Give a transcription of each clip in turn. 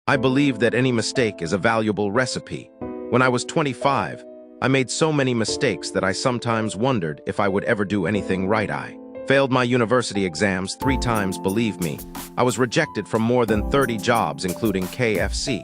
I believe that any mistake is a valuable recipe. When I was 25, I made so many mistakes that I sometimes wondered if I would ever do anything right. I failed my university exams 3 times, believe me. I was rejected from more than 30 jobs, including KFC.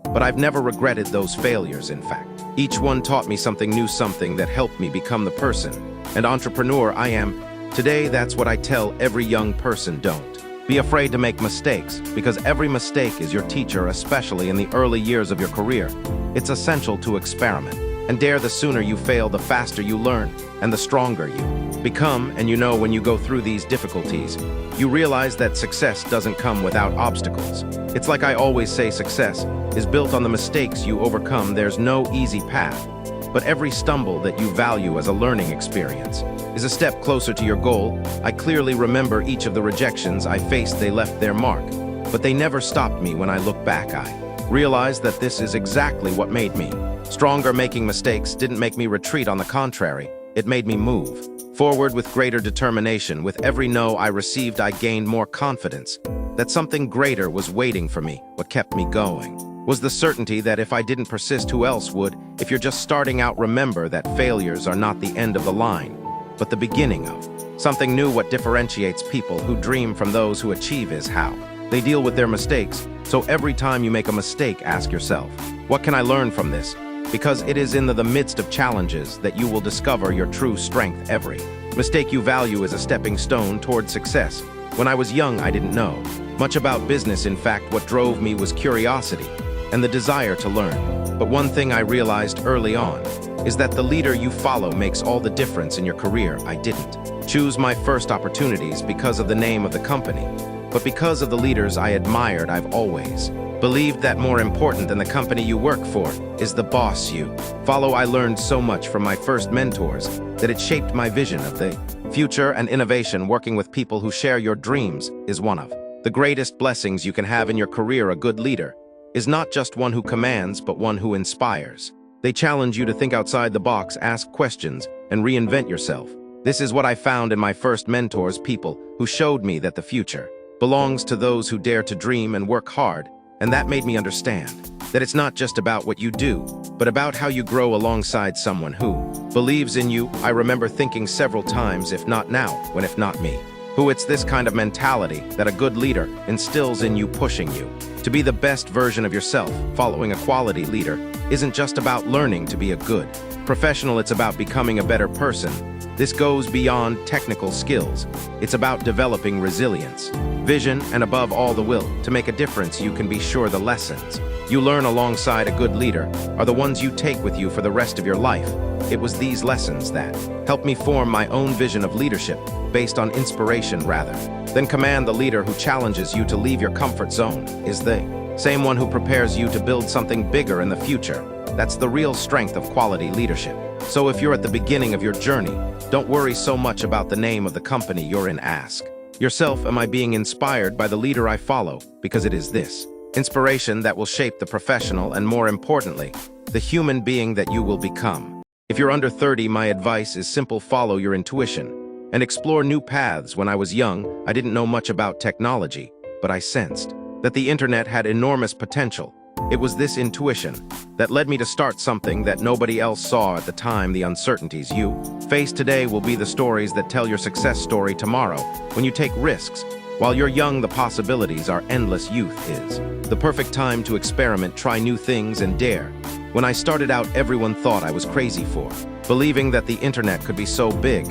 But I've never regretted those failures, in fact. Each one taught me something new, something that helped me become the person and entrepreneur I am today. That's what I tell every young person: don't be afraid to make mistakes, because every mistake is your teacher, especially in the early years of your career. It's essential to experiment and dare. The sooner you fail, the faster you learn and the stronger you become. And when you go through these difficulties, you realize that success doesn't come without obstacles. It's like I always say, success is built on the mistakes you overcome. There's no easy path, but every stumble that you value as a learning experience is a step closer to your goal. I clearly remember each of the rejections I faced. They left their mark, but they never stopped me. When I look back, I realized that this is exactly what made me stronger. Making mistakes didn't make me retreat. On the contrary, it made me move forward with greater determination. With every no I received, I gained more confidence that something greater was waiting for me. What kept me going was the certainty that if I didn't persist, who else would? If you're just starting out, remember that failures are not the end of the line, but the beginning of something new. What differentiates people who dream from those who achieve is how they deal with their mistakes. So every time you make a mistake, ask yourself, what can I learn from this? Because it is in the midst of challenges that you will discover your true strength. Every mistake you value is a stepping stone toward success. When I was young, I didn't know much about business. In fact, what drove me was curiosity and the desire to learn. But one thing I realized early on is that the leader you follow makes all the difference in your career. I didn't choose my first opportunities because of the name of the company, but because of the leaders I admired. I've always believed that more important than the company you work for is the boss you follow. I learned so much from my first mentors that it shaped my vision of the future and innovation. Working with people who share your dreams is one of the greatest blessings you can have in your career. A good leader is not just one who commands, but one who inspires. They challenge you to think outside the box, ask questions, and reinvent yourself. This is what I found in my first mentors, people who showed me that the future belongs to those who dare to dream and work hard. And that made me understand that it's not just about what you do, but about how you grow alongside someone who believes in you. I remember thinking several times, if not now, when if not me, who? It's this kind of mentality that a good leader instills in you, pushing you to be the best version of yourself. Following a quality leader isn't just about learning to be a good professional, it's about becoming a better person. This goes beyond technical skills. It's about developing resilience, vision, and above all, the will to make a difference. You can be sure the lessons you learn alongside a good leader are the ones you take with you for the rest of your life. It was these lessons that helped me form my own vision of leadership, based on inspiration rather than command. The leader who challenges you to leave your comfort zone is the same one who prepares you to build something bigger in the future. That's the real strength of quality leadership. So if you're at the beginning of your journey, don't worry so much about the name of the company you're in. Ask yourself, am I being inspired by the leader I follow? Because it is this inspiration that will shape the professional and, more importantly, the human being that you will become. If you're under 30, my advice is simple: follow your intuition and explore new paths. When I was young, I didn't know much about technology, but I sensed that the internet had enormous potential. It was this intuition that led me to start something that nobody else saw at the time. The uncertainties you face today will be the stories that tell your success story tomorrow. When you take risks while you're young, the possibilities are endless. Youth is the perfect time to experiment, try new things, and dare. When I started out, everyone thought I was crazy for believing that the internet could be so big,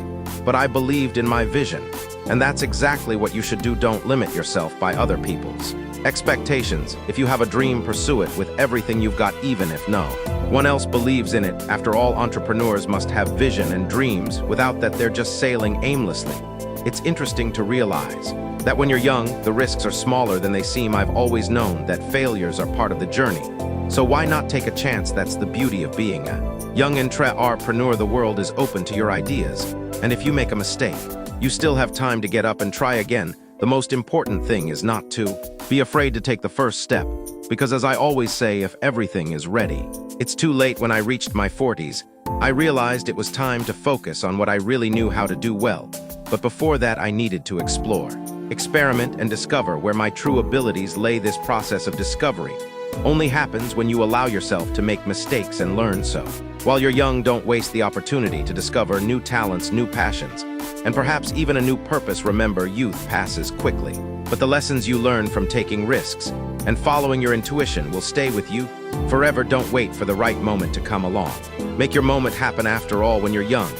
but I believed in my vision, and that's exactly what you should do. Don't limit yourself by other people's expectations. If you have a dream, pursue it with everything you've got, even if no one else believes in it. After all, entrepreneurs must have vision and dreams. Without that, they're just sailing aimlessly. It's interesting to realize that when you're young, the risks are smaller than they seem. I've always known that failures are part of the journey, so why not take a chance? That's the beauty of being a young entrepreneur. The world is open to your ideas, and if you make a mistake, you still have time to get up and try again. The most important thing is not to be afraid to take the first step, because as I always say, if everything is ready, it's too late. When I reached my 40s, I realized it was time to focus on what I really knew how to do well. But before that, I needed to explore, experiment, and discover where my true abilities lay. This process of discovery only happens when you allow yourself to make mistakes and learn so. While you're young, don't waste the opportunity to discover new talents, new passions, and perhaps even a new purpose. Remember, youth passes quickly, but the lessons you learn from taking risks and following your intuition will stay with you forever. Don't wait for the right moment to come along. Make your moment happen. After all, when you're young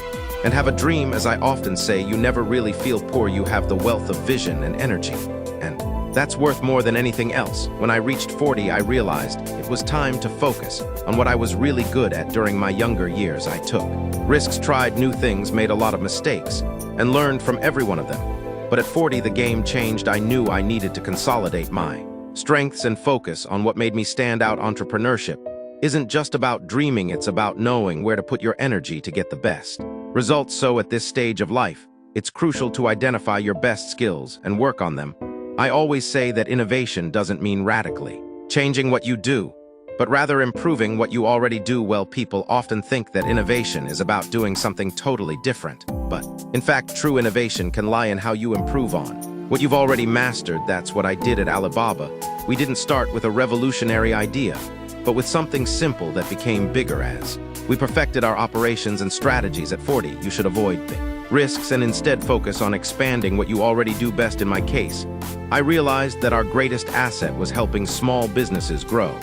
and have a dream, as I often say, you never really feel poor. You have the wealth of vision and energy, and that's worth more than anything else. When I reached 40, I realized it was time to focus on what I was really good at. During my younger years, I took risks, tried new things, made a lot of mistakes, and learned from every one of them. But at 40, the game changed. I knew I needed to consolidate my strengths and focus on what made me stand out. Entrepreneurship isn't just about dreaming, it's about knowing where to put your energy to get the best results. So at this stage of life, it's crucial to identify your best skills and work on them. I always say that innovation doesn't mean radically changing what you do, but rather improving what you already do well. People often think that innovation is about doing something totally different, but in fact, true innovation can lie in how you improve on what you've already mastered. That's what I did at Alibaba. We didn't start with a revolutionary idea, but with something simple that became bigger as we perfected our operations and strategies. At 40, you should avoid big risks and instead focus on expanding what you already do best. In my case, I realized that our greatest asset was helping small businesses grow,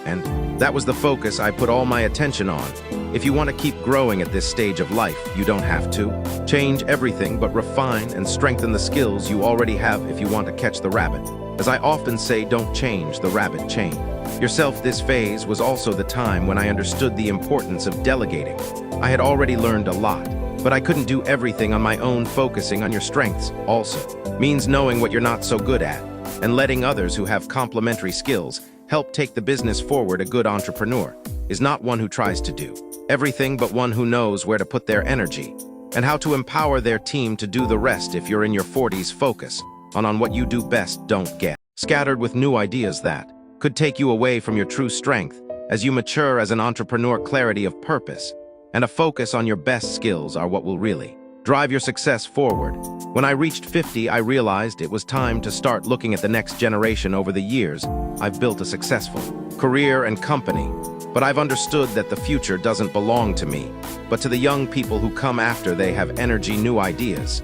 and that was the focus I put all my attention on. If you want to keep growing at this stage of life, you don't have to change everything, but refine and strengthen the skills you already have. If you want to catch the rabbit, as I often say, don't change the rabbit, chain yourself. This phase was also the time when I understood the importance of delegating. I had already learned a lot, but I couldn't do everything on my own. Focusing on your strengths also means knowing what you're not so good at and letting others who have complementary skills help take the business forward. A good entrepreneur is not one who tries to do everything, but one who knows where to put their energy and how to empower their team to do the rest. If you're in your 40s, focus on what you do best. Don't get scattered with new ideas that could take you away from your true strength. As you mature as an entrepreneur, clarity of purpose and a focus on your best skills are what will really drive your success forward. When I reached 50, I realized it was time to start looking at the next generation. Over the years, I've built a successful career and company, but I've understood that the future doesn't belong to me, but to the young people who come after. They have energy, new ideas,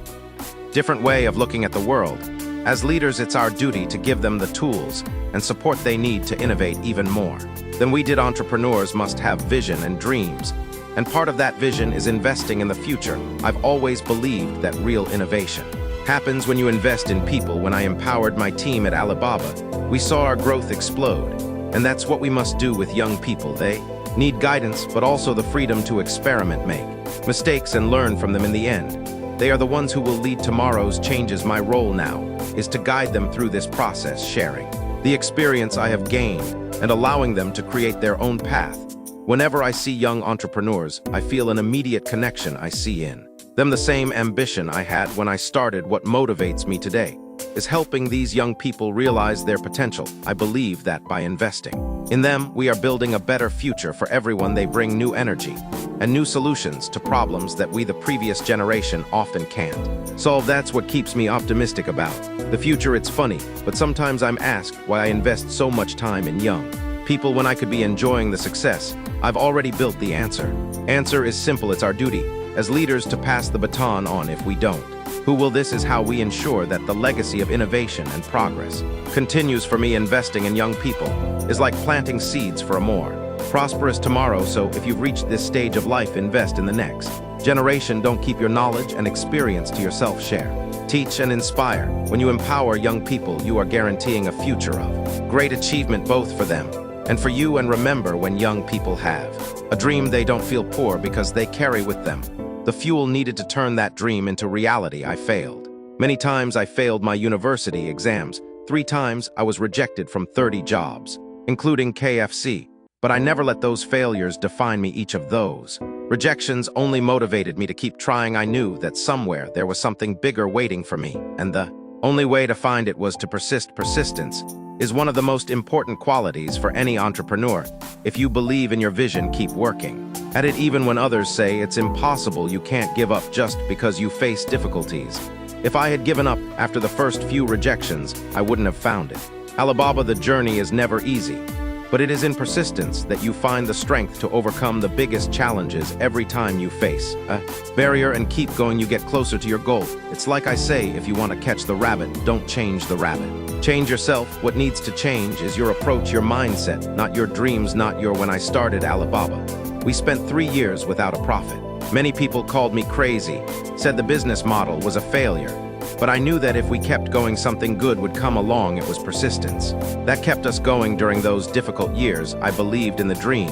different way of looking at the world. As leaders, it's our duty to give them the tools and support they need to innovate even more than we did. Entrepreneurs must have vision and dreams, and part of that vision is investing in the future. I've always believed that real innovation happens when you invest in people. When I empowered my team at Alibaba, we saw our growth explode, and that's what we must do with young people. They need guidance, but also the freedom to experiment, make mistakes, and learn from them. In the end, they are the ones who will lead tomorrow's changes. My role now is to guide them through this process, sharing the experience I have gained and allowing them to create their own path. Whenever I see young entrepreneurs, I feel an immediate connection. I see in them the same ambition I had when I started. What motivates me today is helping these young people realize their potential. I believe that by investing in them, we are building a better future for everyone. They bring new energy and new solutions to problems that we, the previous generation, often can't solve. That's what keeps me optimistic about the future. It's funny, but sometimes I'm asked why I invest so much time in young people when I could be enjoying the success I've already built. The answer is simple. It's our duty as leaders to pass the baton on. If we don't, who will? This is how we ensure that the legacy of innovation and progress continues. For me, investing in young people is like planting seeds for a more prosperous tomorrow. So if you've reached this stage of life, invest in the next generation. Don't keep your knowledge and experience to yourself. Share, teach, and inspire. When you empower young people, you are guaranteeing a future of great achievement, both for them and for you. And remember, when young people have a dream, they don't feel poor because they carry with them the fuel needed to turn that dream into reality. I failed many times. I failed my university exams 3 times. I was rejected from 30 jobs, including KFC. But I never let those failures define me. Each of those rejections only motivated me to keep trying. I knew that somewhere there was something bigger waiting for me, and the only way to find it was to persist. Persistence is one of the most important qualities for any entrepreneur. If you believe in your vision, keep working at it even when others say it's impossible. You can't give up just because you face difficulties. If I had given up after the first few rejections, I wouldn't have found it. Alibaba, the journey is never easy, But it is in persistence that you find the strength to overcome the biggest challenges every time you face a barrier and keep going. You get closer to your goal. It's like I say, if you want to catch the rabbit, don't change the rabbit. Change yourself. What needs to change is your approach, your mindset, not your dreams, not your. When I started Alibaba, we spent 3 years without a profit. Many people called me crazy, said the business model was a failure. But I knew that if we kept going, something good would come along. It was persistence that kept us going during those difficult years. I believed in the dream,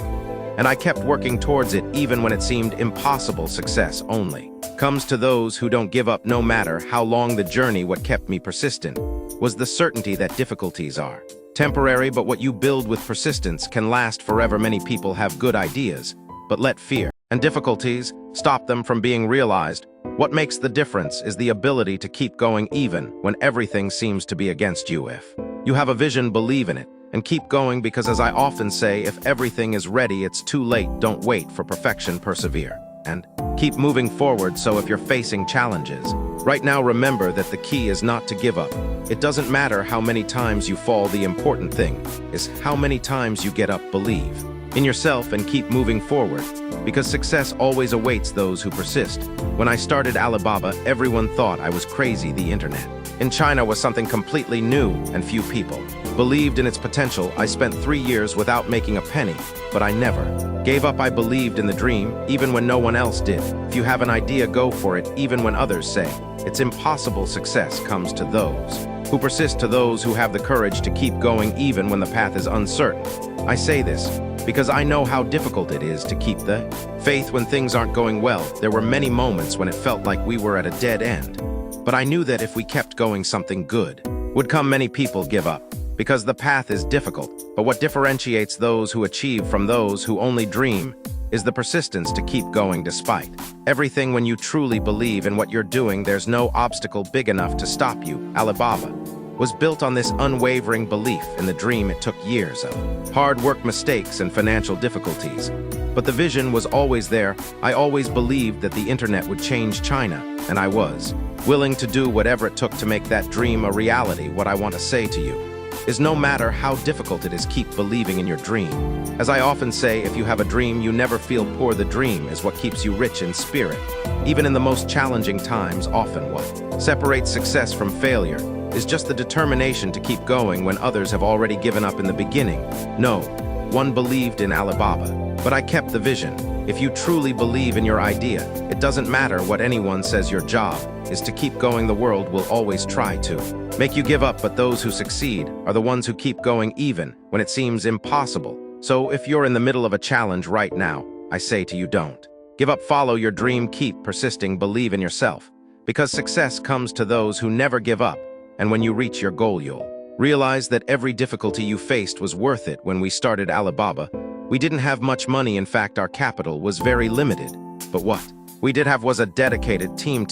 and I kept working towards it even when it seemed impossible. Success only comes to those who don't give up no matter how long the journey. What kept me persistent was the certainty that difficulties are temporary, but what you build with persistence can last forever. Many people have good ideas, but let fear and difficulties stop them from being realized. What makes the difference is the ability to keep going even when everything seems to be against you. If you have a vision, believe in it and keep going, because as I often say, if everything is ready, it's too late. Don't wait for perfection. Persevere and keep moving forward. So if you're facing challenges right now, remember that the key is not to give up. It doesn't matter how many times you fall. The important thing is how many times you get up. Believe in yourself and keep moving forward, because success always awaits those who persist. When I started Alibaba, everyone thought I was crazy. The internet in China was something completely new, and few people believed in its potential. I spent 3 years without making a penny, but I never gave up. I believed in the dream, even when no one else did. If you have an idea, go for it, even when others say it's impossible. Success comes to those who persist, to those who have the courage to keep going even when the path is uncertain. I say this because I know how difficult it is to keep the faith when things aren't going well. There were many moments when it felt like we were at a dead end. But I knew that if we kept going, something good would come. Many people give up because the path is difficult. But what differentiates those who achieve from those who only dream is the persistence to keep going despite everything. When you truly believe in what you're doing, there's no obstacle big enough to stop you. Alibaba was built on this unwavering belief in the dream. It took years of hard work, mistakes, and financial difficulties, but the vision was always there. I always believed that the internet would change China, and I was willing to do whatever it took to make that dream a reality. What I want to say to you is, no matter how difficult it is, keep believing in your dream. As I often say, if you have a dream, you never feel poor. The dream is what keeps you rich in spirit, even in the most challenging times. Often what separates success from failure is just the determination to keep going when others have already given up. In the beginning, no one believed in Alibaba, but I kept the vision. If you truly believe in your idea, it doesn't matter what anyone says. Your job is to keep going. The world will always try to make you give up, but those who succeed are the ones who keep going even when it seems impossible. So if you're in the middle of a challenge right now, I say to you, don't give up. Follow your dream, keep persisting, believe in yourself, because success comes to those who never give up. And when you reach your goal, you'll realize that every difficulty you faced was worth it. When we started Alibaba, we didn't have much money. In fact, our capital was very limited. But what we did have was a dedicated team,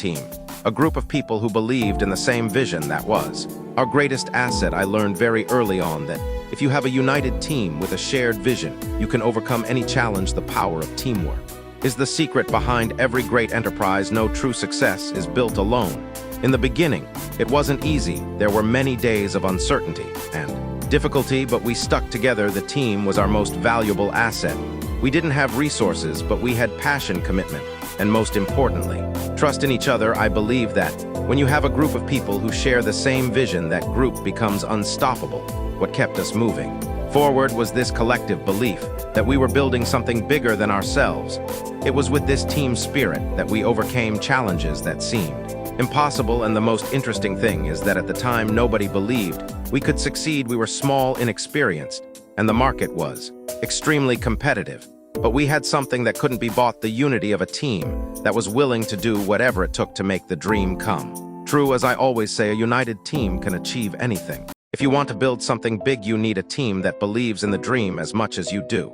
a group of people who believed in the same vision. That was our greatest asset. I learned very early on that if you have a united team with a shared vision, you can overcome any challenge. The power of teamwork is the secret behind every great enterprise. No true success is built alone. In the beginning, it wasn't easy. There were many days of uncertainty and difficulty, but we stuck together. The team was our most valuable asset. We didn't have resources, but we had passion, commitment, and most importantly, trust in each other. I believe that when you have a group of people who share the same vision, that group becomes unstoppable. What kept us moving forward was this collective belief that we were building something bigger than ourselves. It was with this team spirit that we overcame challenges that seemed impossible. And the most interesting thing is that at the time, nobody believed we could succeed. We were small, inexperienced, and the market was extremely competitive. But we had something that couldn't be bought: the unity of a team that was willing to do whatever it took to make the dream come true. As I always say, a united team can achieve anything. If you want to build something big, you need a team that believes in the dream as much as you do.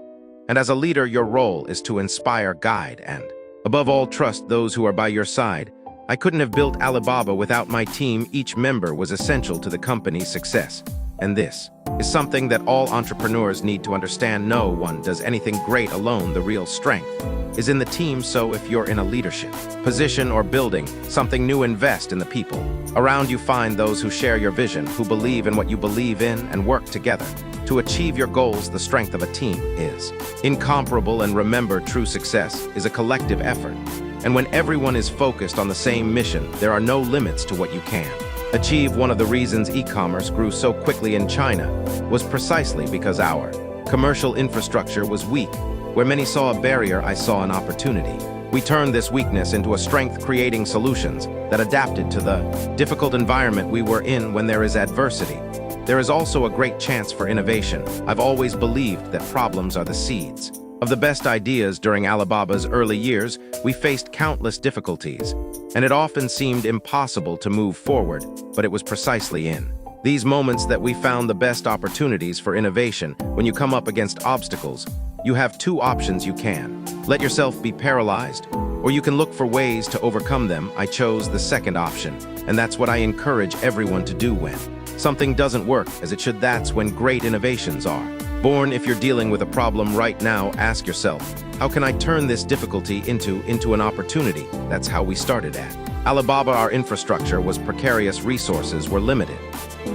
And as a leader, your role is to inspire, guide, and, above all, trust those who are by your side. I couldn't have built Alibaba without my team. Each member was essential to the company's success. And this is something that all entrepreneurs need to understand. No one does anything great alone. The real strength is in the team. So if you're in a leadership position or building something new, invest in the people around you. Find those who share your vision, who believe in what you believe in, and work together To achieve your goals, the strength of a team is incomparable, and remember, true success is a collective effort. And when everyone is focused on the same mission, there are no limits to what you can achieve. One of the reasons e-commerce grew so quickly in China was precisely because our commercial infrastructure was weak. Where many saw a barrier, I saw an opportunity. We turned this weakness into a strength, creating solutions that adapted to the difficult environment we were in. When there is adversity, there is also a great chance for innovation. I've always believed that problems are the seeds of the best ideas. During Alibaba's early years, we faced countless difficulties, and it often seemed impossible to move forward, but it was precisely in these moments that we found the best opportunities for innovation. When you come up against obstacles, you have two options. You can let yourself be paralyzed, or you can look for ways to overcome them. I chose the second option, and that's what I encourage everyone to do when something doesn't work as it should. That's when great innovations are born. If you're dealing with a problem right now, ask yourself, how can I turn this difficulty into an opportunity? That's how we started at Alibaba. Our infrastructure was precarious, resources were limited,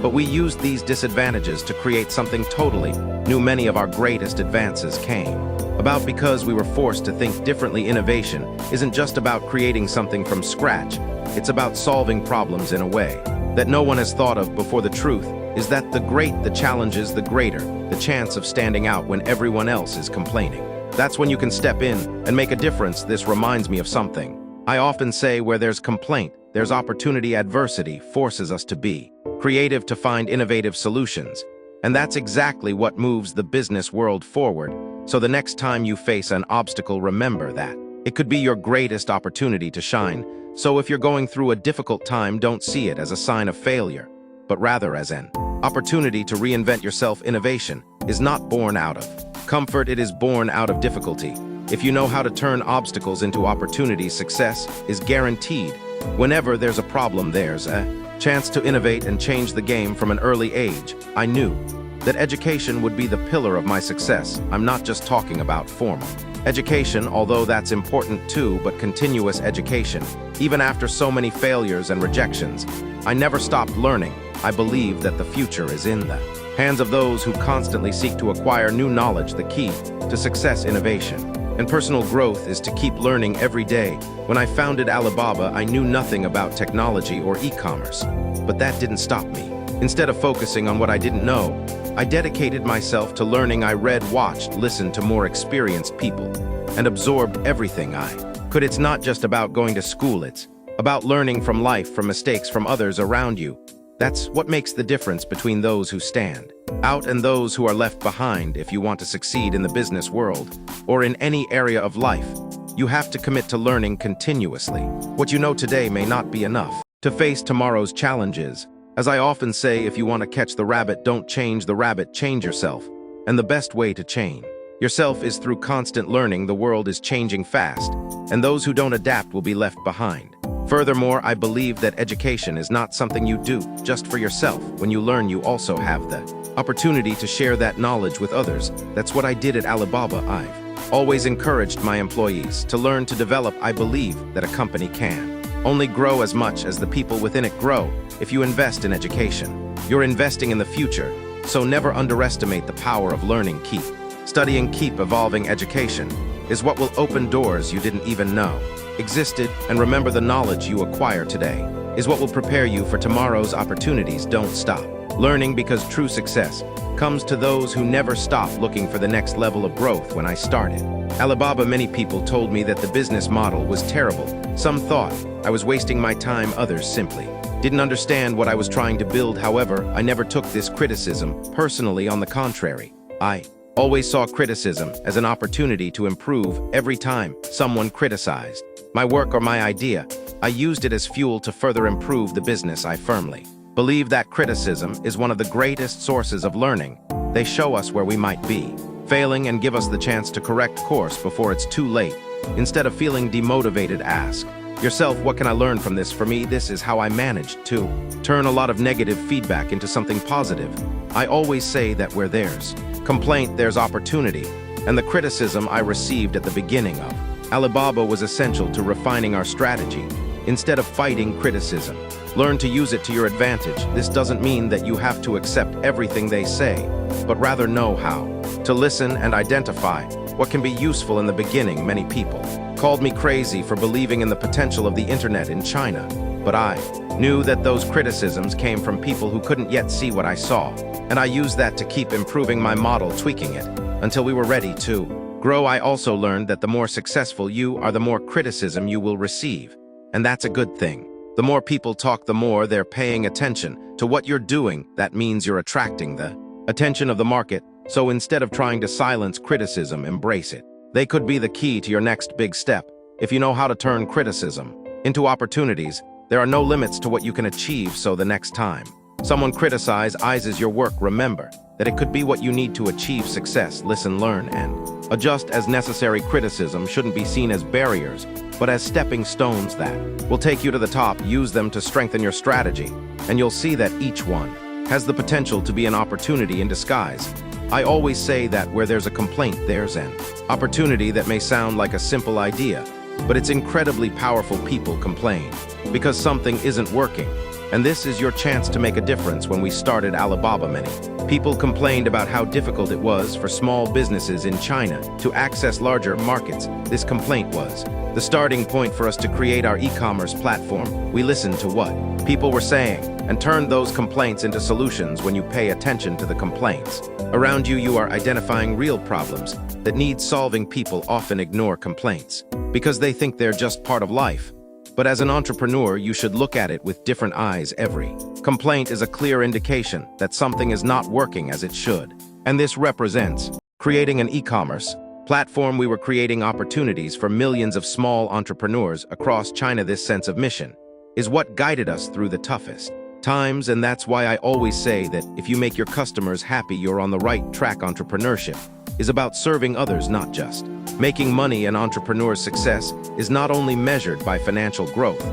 but we used these disadvantages to create something totally new. Many of our greatest advances came about because we were forced to think differently. Innovation isn't just about creating something from scratch, it's about solving problems in a way that no one has thought of before. The truth is that the challenges, the greater the chance of standing out when everyone else is complaining. That's when you can step in and make a difference. This reminds me of something I often say: where there's complaint, there's opportunity. Adversity forces us to be creative, to find innovative solutions. And that's exactly what moves the business world forward. So the next time you face an obstacle, remember that it could be your greatest opportunity to shine. So if you're going through a difficult time, don't see it as a sign of failure, but rather as an opportunity to reinvent yourself. Innovation is not born out of comfort, it is born out of difficulty. If you know how to turn obstacles into opportunities, success is guaranteed. Whenever there's a problem, there's a chance to innovate and change the game. From an early age, I knew that education would be the pillar of my success. I'm not just talking about formal education, although that's important too, but continuous education. Even after so many failures and rejections, I never stopped learning. I believe that the future is in the hands of those who constantly seek to acquire new knowledge. The key to success, innovation, and personal growth is to keep learning every day. When I founded Alibaba, I knew nothing about technology or e-commerce, but that didn't stop me. Instead of focusing on what I didn't know, I dedicated myself to learning. I read, watched, listened to more experienced people, and absorbed everything I could. It's not just about going to school, it's about learning from life, from mistakes, from others around you. That's what makes the difference between those who stand out and those who are left behind. If you want to succeed in the business world or in any area of life, you have to commit to learning continuously. What you know today may not be enough to face tomorrow's challenges. As I often say, if you want to catch the rabbit, don't change the rabbit, change yourself. And the best way to change yourself is through constant learning. The world is changing fast, and those who don't adapt will be left behind. Furthermore, I believe that education is not something you do just for yourself. When you learn, you also have the opportunity to share that knowledge with others. That's what I did at Alibaba. I've always encouraged my employees to learn, to develop. I believe that a company can only grow as much as the people within it grow. If you invest in education, you're investing in the future. So never underestimate the power of learning. Keep studying, keep evolving. Education is what will open doors you didn't even know existed. And remember, the knowledge you acquire today is what will prepare you for tomorrow's opportunities. Don't stop learning, because true success comes to those who never stop looking for the next level of growth. When I started Alibaba, many people told me that the business model was terrible. Some thought I was wasting my time, others simply didn't understand what I was trying to build. However, I never took this criticism personally. On the contrary, I always saw criticism as an opportunity to improve. Every time someone criticized my work or my idea, I used it as fuel to further improve the business. I firmly believe that criticism is one of the greatest sources of learning. They show us where we might be failing and give us the chance to correct course before it's too late. Instead of feeling demotivated, ask yourself, what can I learn from this? For me, this is how I managed to turn a lot of negative feedback into something positive. I always say that where there's complaint, there's opportunity, and the criticism I received at the beginning of Alibaba was essential to refining our strategy. instead of fighting criticism. Learn to use it to your advantage. This doesn't mean that you have to accept everything they say, but rather know how to listen and identify what can be useful. In the beginning, many people called me crazy for believing in the potential of the internet in China, but I knew that those criticisms came from people who couldn't yet see what I saw, and I used that to keep improving my model, tweaking it, until we were ready to grow. I also learned that the more successful you are, the more criticism you will receive, and that's a good thing. The more people talk, the more they're paying attention to what you're doing. That means you're attracting the attention of the market. So instead of trying to silence criticism, embrace it. They could be the key to your next big step. If you know how to turn criticism into opportunities, there are no limits to what you can achieve. So the next time someone criticizes your work, remember that it could be what you need to achieve success. Listen, learn, and adjust as necessary. Criticism shouldn't be seen as barriers, but as stepping stones that will take you to the top. Use them to strengthen your strategy, and you'll see that each one has the potential to be an opportunity in disguise. I always say that where there's a complaint, there's an opportunity. That may sound like a simple idea, but it's incredibly powerful. People complain because something isn't working, and this is your chance to make a difference. When we started Alibaba, many people complained about how difficult it was for small businesses in China to access larger markets. This complaint was the starting point for us to create our e-commerce platform. We listened to what people were saying and turned those complaints into solutions. When you pay attention to the complaints around you, you are identifying real problems that need solving. People often ignore complaints because they think they're just part of life. But as an entrepreneur, you should look at it with different eyes. Every complaint is a clear indication that something is not working as it should. And this represents creating an e-commerce platform. We were creating opportunities for millions of small entrepreneurs across China. This sense of mission is what guided us through the toughest times, and that's why I always say that if you make your customers happy, you're on the right track. Entrepreneurship is about serving others, not just making money. An entrepreneur's success is not only measured by financial growth,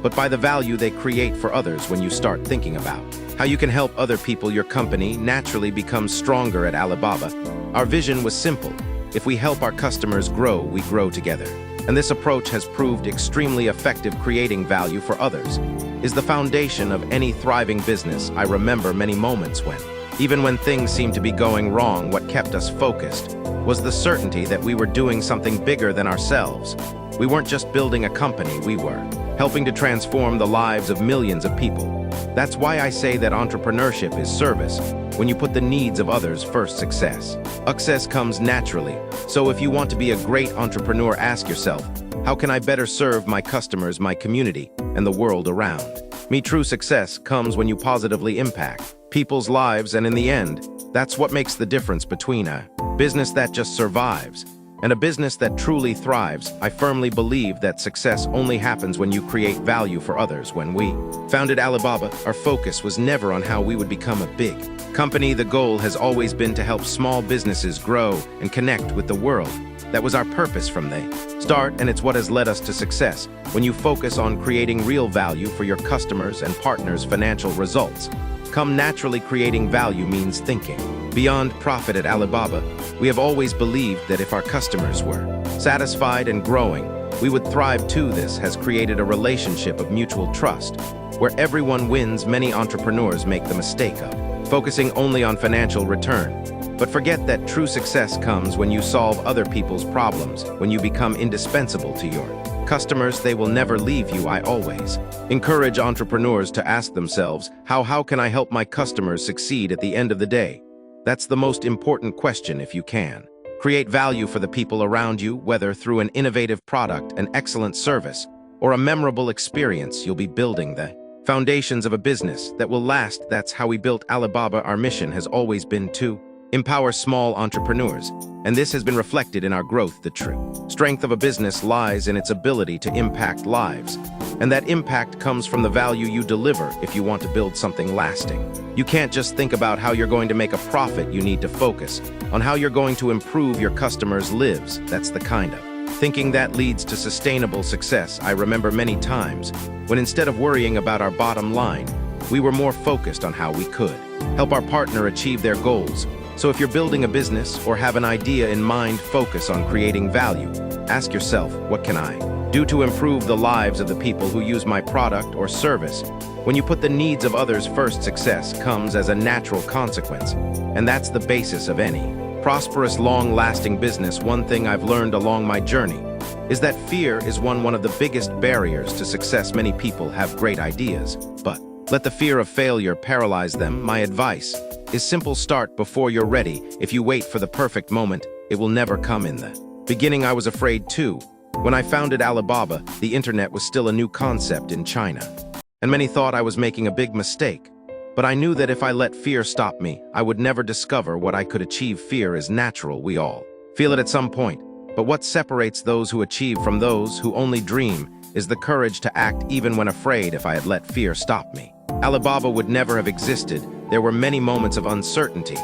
but by the value they create for others. When you start thinking about how you can help other people, your company naturally becomes stronger. At Alibaba, our vision was simple. If we help our customers grow, we grow together. And this approach has proved extremely effective. Creating value for others is the foundation of any thriving business. I remember many moments when, even when things seemed to be going wrong, what kept us focused was the certainty that we were doing something bigger than ourselves. We weren't just building a company, we were helping to transform the lives of millions of people. That's why I say that entrepreneurship is service. When you put the needs of others first, success comes naturally. So if you want to be a great entrepreneur, ask yourself, how can I better serve my customers, my community, and the world around me? True success comes when you positively impact people's lives, and in the end, that's what makes the difference between a business that just survives and a business that truly thrives. I firmly believe that success only happens when you create value for others. When we founded Alibaba, our focus was never on how we would become a big company. The goal has always been to help small businesses grow and connect with the world. That was our purpose from the start, and it's what has led us to success. When you focus on creating real value for your customers and partners, financial results come naturally. Creating value means thinking beyond profit. At Alibaba, we have always believed that if our customers were satisfied and growing, we would thrive too. This has created a relationship of mutual trust where everyone wins. Many entrepreneurs make the mistake of focusing only on financial return, but forget that true success comes when you solve other people's problems, when you become indispensable to your customers. They will never leave you. I always encourage entrepreneurs to ask themselves, how can I help my customers succeed? At the end of the day, that's the most important question. If you can create value for the people around you, whether through an innovative product, an excellent service, or a memorable experience, you'll be building the foundations of a business that will last. That's how we built Alibaba. Our mission has always been to empower small entrepreneurs, and this has been reflected in our growth. The true strength of a business lies in its ability to impact lives, and that impact comes from the value you deliver. If you want to build something lasting, you can't just think about how you're going to make a profit. You need to focus on how you're going to improve your customers' lives. That's the kind of thinking that leads to sustainable success. I remember many times when, instead of worrying about our bottom line, we were more focused on how we could help our partner achieve their goals. So if you're building a business or have an idea in mind, focus on creating value. Ask yourself, what can I due to improve the lives of the people who use my product or service. When you put the needs of others first, success comes as a natural consequence, and that's the basis of any prosperous, long-lasting business. One thing I've learned along my journey is that fear is one of the biggest barriers to success. Many people have great ideas, but let the fear of failure paralyze them. My advice is simple: start before you're ready. If you wait for the perfect moment, it will never come. In the beginning, I was afraid too. When I founded Alibaba, the internet was still a new concept in China, and many thought I was making a big mistake. But I knew that if I let fear stop me, I would never discover what I could achieve. Fear is natural. We all feel it at some point. But what separates those who achieve from those who only dream is the courage to act even when afraid. If I had let fear stop me, Alibaba would never have existed. There were many moments of uncertainty,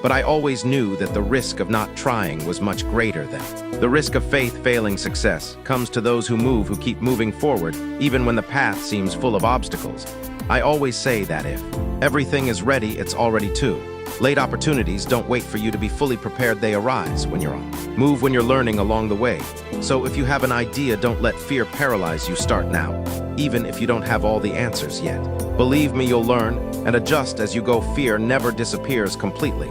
but I always knew that the risk of not trying was much greater than the risk of faith failing. Success comes to those who keep moving forward, even when the path seems full of obstacles. I always say that if everything is ready, it's already too late. Opportunities don't wait for you to be fully prepared. They arise when you're on move, when you're learning along the way. So if you have an idea, don't let fear paralyze you. Start now, even if you don't have all the answers yet. Believe me, you'll learn and adjust as you go. Fear never disappears completely,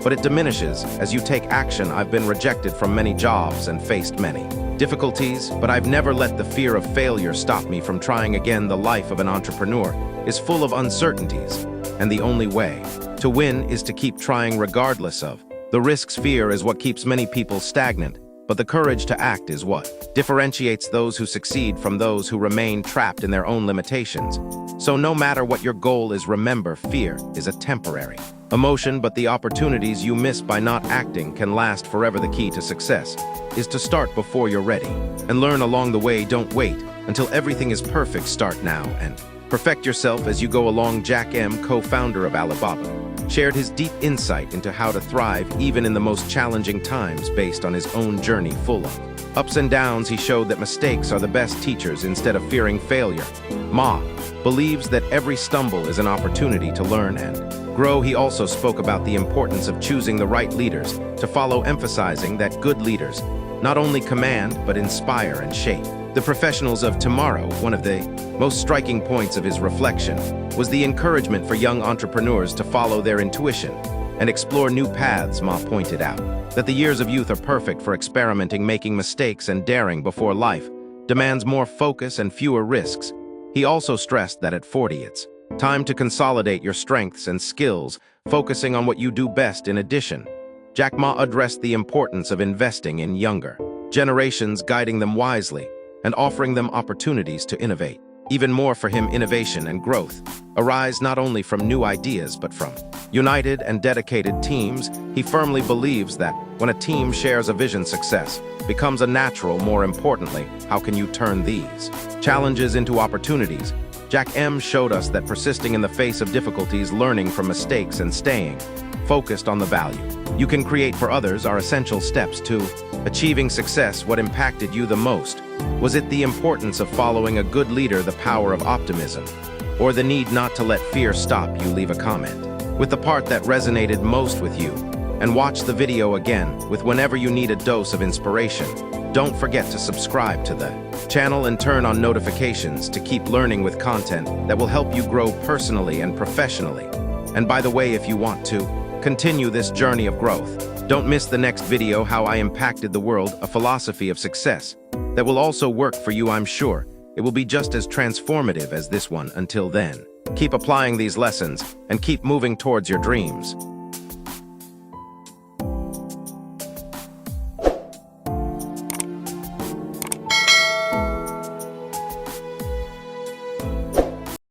but it diminishes as you take action. I've been rejected from many jobs and faced many difficulties, but I've never let the fear of failure stop me from trying again. The life of an entrepreneur is full of uncertainties, and the only way to win is to keep trying regardless of the risks. Fear is what keeps many people stagnant, but the courage to act is what differentiates those who succeed from those who remain trapped in their own limitations. So no matter what your goal is, remember, fear is a temporary emotion, but the opportunities you miss by not acting can last forever. The key to success is to start before you're ready and learn along the way. Don't wait until everything is perfect. Start now and perfect yourself as you go along. Jack M., co-founder of Alibaba, shared his deep insight into how to thrive even in the most challenging times. Based on his own journey full of ups and downs, he showed that mistakes are the best teachers. Instead of fearing failure, Ma believes that every stumble is an opportunity to learn and grow. He also spoke about the importance of choosing the right leaders to follow, emphasizing that good leaders not only command but inspire and shape the professionals of tomorrow. One of the most striking points of his reflection was the encouragement for young entrepreneurs to follow their intuition and explore new paths. Ma pointed out that the years of youth are perfect for experimenting, making mistakes, and daring. Before life demands more focus and fewer risks. He also stressed that at 40, it's time to consolidate your strengths and skills, focusing on what you do best. In addition, Jack Ma addressed the importance of investing in younger generations, guiding them wisely and offering them opportunities to innovate. Even more for him, innovation and growth arise not only from new ideas but from united and dedicated teams. He firmly believes that when a team shares a vision, success becomes a natural. More importantly, how can you turn these challenges into opportunities? Jack M. showed us that persisting in the face of difficulties, learning from mistakes, and staying focused on the value you can create for others are essential steps to achieving success. What impacted you the most? Was it the importance of following a good leader, the power of optimism, or the need not to let fear stop you? Leave a comment with the part that resonated most with you, and watch the video again with whenever you need a dose of inspiration. Don't forget to subscribe to the channel and turn on notifications to keep learning with content that will help you grow personally and professionally. And by the way, if you want to continue this journey of growth, don't miss the next video, How I Impacted the World, a philosophy of success that will also work for you. I'm sure it will be just as transformative as this one. Until then, keep applying these lessons and keep moving towards your dreams.